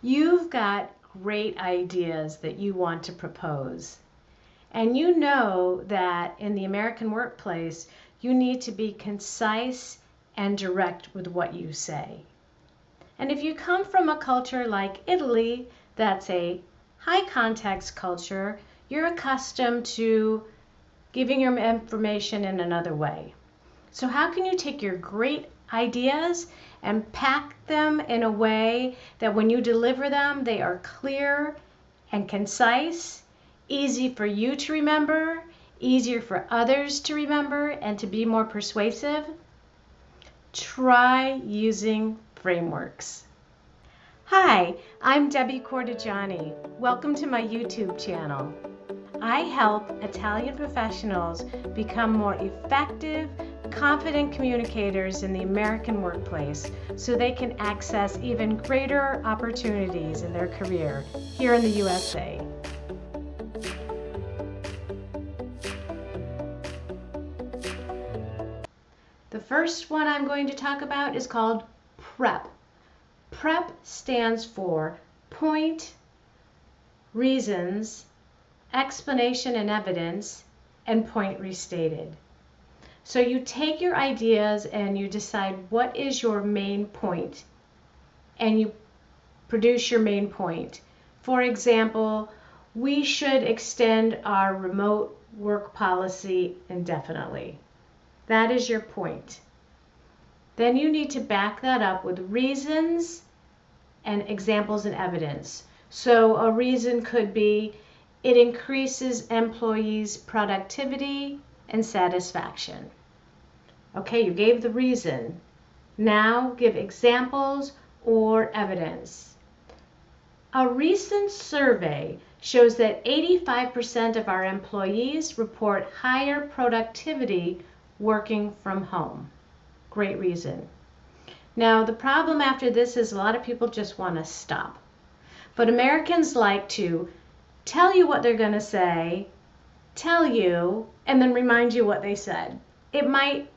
You've got great ideas that you want to propose. And you know that in the American workplace, you need to be concise and direct with what you say. And if you come from a culture like Italy, that's a high context culture, you're accustomed to giving your information in another way. So how can you take your great ideas and pack them in a way that when you deliver them, they are clear and concise, easy for you to remember, easier for others to remember, and to be more persuasive? Try using frameworks. Hi, I'm Debbie Cordigiani. Welcome to my YouTube channel. I help Italian professionals become more effective, confident communicators in the American workplace so they can access even greater opportunities in their career here in the USA. The first one I'm going to talk about is called PREP. PREP stands for Point, Reasons, Explanation and Evidence, and Point Restated. So you take your ideas and you decide what is your main point, and you produce your main point. For example, we should extend our remote work policy indefinitely. That is your point. Then you need to back that up with reasons and examples and evidence. So a reason could be it increases employees' productivity and satisfaction. Okay, you gave the reason. Now give examples or evidence. A recent survey shows that 85% of our employees report higher productivity working from home. Great reason. Now, the problem after this is a lot of people just want to stop. But Americans like to tell you what they're going to say, tell you, and then remind you what they said. It might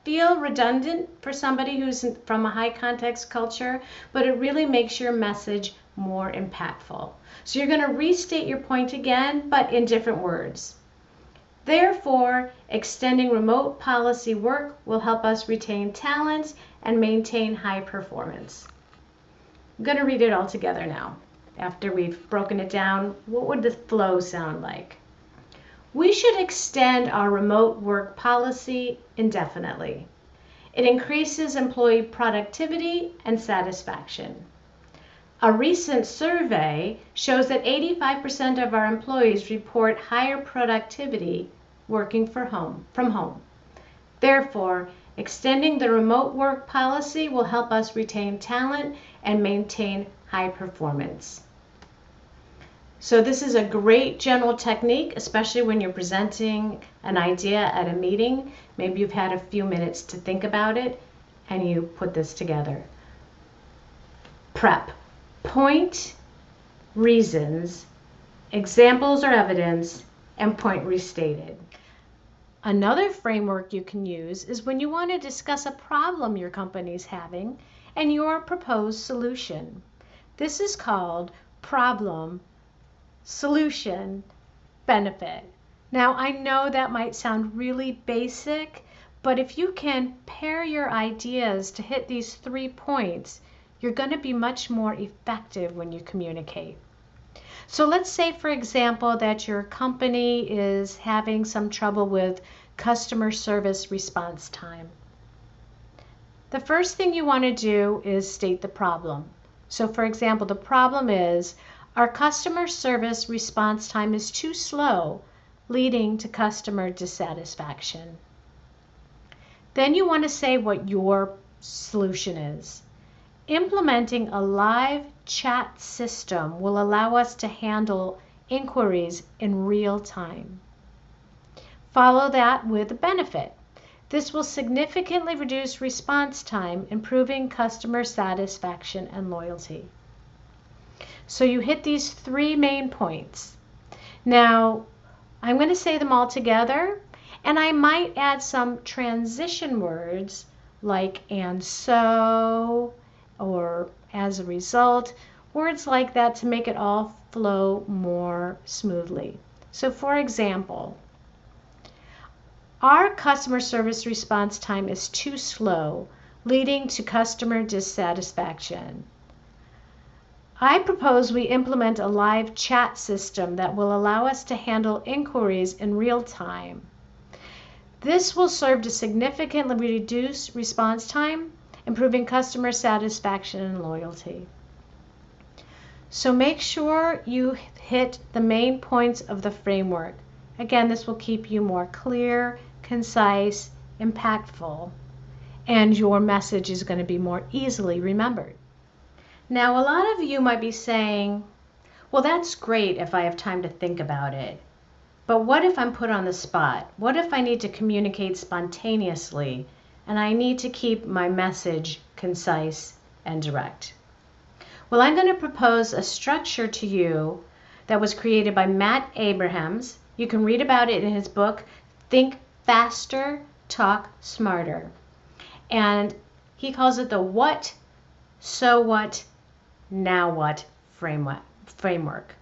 feel redundant for somebody who's from a high context culture, but it really makes your message more impactful. So you're going to restate your point again, but in different words. Therefore, extending remote policy work will help us retain talent and maintain high performance. I'm going to read it all together now. After we've broken it down, what would the flow sound like? We should extend our remote work policy indefinitely. It increases employee productivity and satisfaction. A recent survey shows that 85% of our employees report higher productivity working from home. Therefore, extending the remote work policy will help us retain talent and maintain high performance. So this is a great general technique, especially when you're presenting an idea at a meeting. Maybe you've had a few minutes to think about it and you put this together. PREP. Point, reasons, examples or evidence, and point restated. Another framework you can use is when you want to discuss a problem your company's having and your proposed solution. This is called problem, solution, benefit. Now, I know that might sound really basic, but if you can pair your ideas to hit these 3 points, you're going to be much more effective when you communicate. So let's say, for example, that your company is having some trouble with customer service response time. The first thing you want to do is state the problem. So for example, the problem is our customer service response time is too slow, leading to customer dissatisfaction. Then you want to say what your solution is. Implementing a live chat system will allow us to handle inquiries in real time. Follow that with a benefit. This will significantly reduce response time, improving customer satisfaction and loyalty. So you hit these 3 main points. Now, I'm going to say them all together, and I might add some transition words like and so, or as a result, words like that to make it all flow more smoothly. So for example, our customer service response time is too slow, leading to customer dissatisfaction. I propose we implement a live chat system that will allow us to handle inquiries in real time. This will serve to significantly reduce response time, improving customer satisfaction and loyalty. So make sure you hit the main points of the framework. Again, this will keep you more clear, concise, impactful, and your message is going to be more easily remembered. Now, a lot of you might be saying, well, that's great if I have time to think about it. But what if I'm put on the spot? What if I need to communicate spontaneously and I need to keep my message concise and direct? Well, I'm going to propose a structure to you that was created by Matt Abrahams. You can read about it in his book, Think Faster, Talk Smarter. And he calls it the what, so what, now what framework.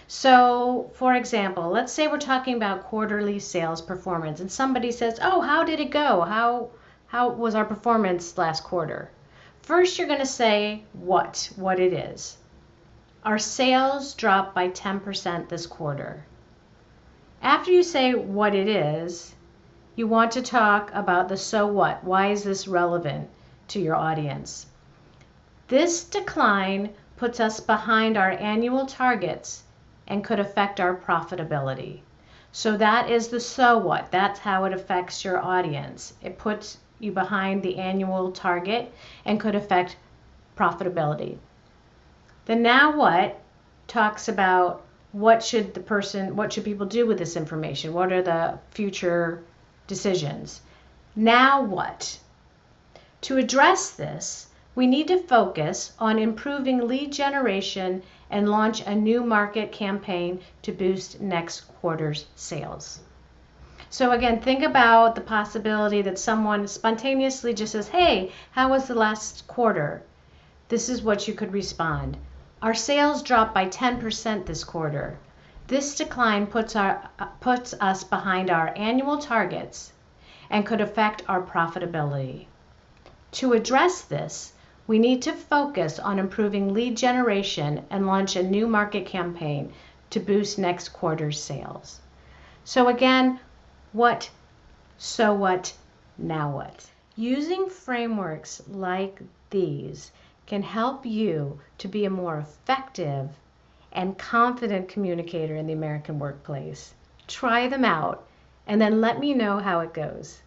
So, for example, let's say we're talking about quarterly sales performance and somebody says, oh, how did it go? How was our performance last quarter? First, you're going to say what it is. Our sales dropped by 10% this quarter. After you say what it is, you want to talk about the so what. Why is this relevant to your audience? This decline puts us behind our annual targets and could affect our profitability. So that is the so what. That's how it affects your audience. It puts you behind the annual target and could affect profitability. The now what talks about what should people do with this information? What are the future decisions? Now what? To address this, we need to focus on improving lead generation and launch a new market campaign to boost next quarter's sales. So again, think about the possibility that someone spontaneously just says, hey, how was the last quarter? This is what you could respond. Our sales dropped by 10% this quarter. This decline puts us behind our annual targets and could affect our profitability. To address this, we need to focus on improving lead generation and launch a new market campaign to boost next quarter's sales. So again, what, so what, now what? Using frameworks like these can help you to be a more effective and confident communicator in the American workplace. Try them out and then let me know how it goes.